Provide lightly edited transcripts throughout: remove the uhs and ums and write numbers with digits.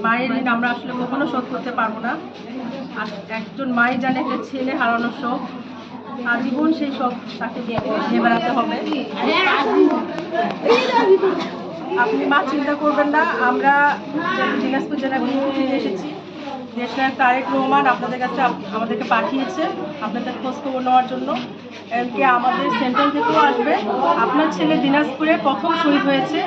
মায়ের ঋণ আমরা আসলে কখনো শোধ করতে পারবো না। আর একজন মাই জানে একটা ছেলে হারানোর শোক, আজীবন সেই শোক তাকে নিয়ে বেড়াতে হবে। আপনি মা চিন্তা করবেন না, আমরা দিনাজপুর জেলা থেকে এসেছি। দেশনায়ক তারেক রহমান আপনাদের কাছে আমাদেরকে পাঠিয়েছে আপনাদের খোঁজ খবর নেওয়ার জন্য। এমনকি আমাদের সেন্ট্রাল থেকেও আসবে। আপনার ছেলে দিনাজপুরে প্রথম শহীদ হয়েছে,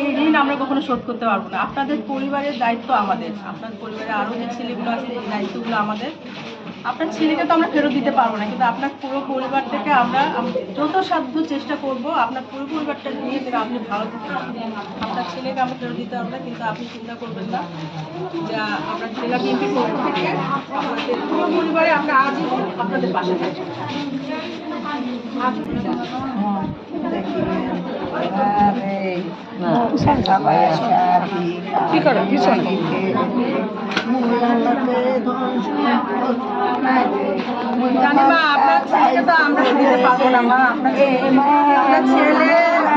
এই ঋণ আমরা কখনো শোধ করতে পারবো না। আপনাদের পরিবারের দায়িত্ব আমাদের, আপনার পরিবারে আরও যে ছেলেগুলো আছে এই দায়িত্বগুলো আমাদের। আপনার ছেলেকে তো আমরা ফেরত দিতে পারবো না, কিন্তু আপনার পুরো পরিবার থেকে আমরা যত সাধ্য চেষ্টা করব আপনার পুরো পরিবারটা নিয়ে যেন আপনি ভালো থাকতে পারেন। আপনার ছেলেকে আমরা ফেরত দিতে পারবো না, কিন্তু আপনি চিন্তা করবেন না যে আপনার জেলা বিএনপির পক্ষ থেকে আপনাদের পুরো পরিবারে আমরা আজীবন আপনাদের পাশে থাকবো। কি করো পিছনে জানি মা, আপনার ছেলেকে তো আমরা দিতে পারবো না মা। আপনার ছেলে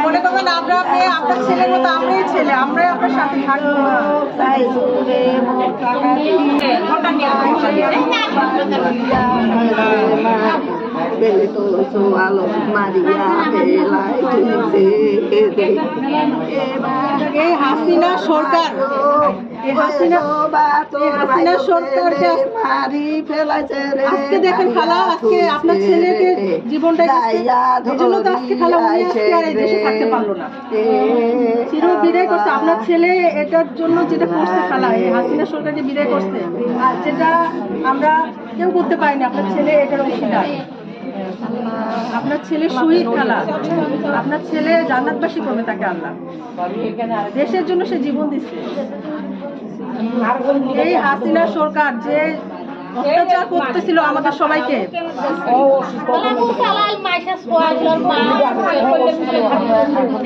মনে করবেন আমরা আপনার ছেলের মতো আমরাই ছেলে, আমরাই আপনার সাথে থাকবো। এই হাসিনা সরকার, হাসিনা সরকার আজকে দেখেন খালা, আজকে আপনার ছেলেকে জীবনটা জন্য তো আজকে খালা উনি আজকে আর এই দেশে থাকতে পারলো না, চির বিদায় করছে। আপনার ছেলে এটার জন্য যেটা করছে খালা, এই হাসিনা সরকার যে বিদায় করছে আর যেটা আমরা কেউ করতে পারিনি, আপনার ছেলে এটার অংশীদার। আপনার ছেলে শহীদ খালা, আপনার ছেলে জান্নাতবাসী করবে তাকে আল্লাহ। দেশের জন্য সে জীবন দিচ্ছে। এই হাসিনা সরকার যে অত্যাচার করতেছিল আমাদের সবাইকে,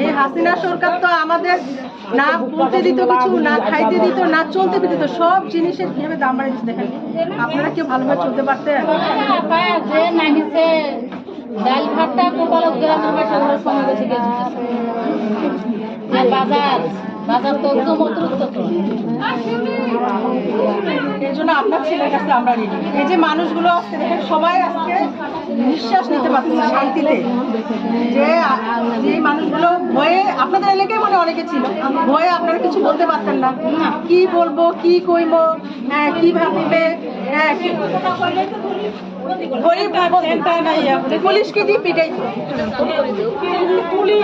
এই হাসিনা সরকার তো আমাদের না বলতে দিত কিছু, না খাইতে দিত, না চলতে দিত, সব জিনিসের কিভাবে দাম বাড়িয়ে দিচ্ছে। দেখেন আপনারা কেউ ভালোভাবে চলতে পারতেন? ডাল ভাতটা কোপালো গ্রামের বাসা আমরা সময় বেশি গেছি বাজার বাজার তো এই জন্য আপনার ছেলের কাছে আমরা ঋণী। এই যে মানুষগুলো আজকে দেখেন সবাই আজকে নিঃশ্বাস নিতে পারছে না শান্তিতে, যে মানুষগুলো ভয়ে, আপনাদের এলাকায় মনে অনেকে ছিল, ভয়ে আপনারা কিছু বলতে পারতেন না, কি বলবো, কি কইব, হ্যাঁ কি ভাববে, হ্যাঁ পুলিশকে দিয়ে পিটাই। পুলিশ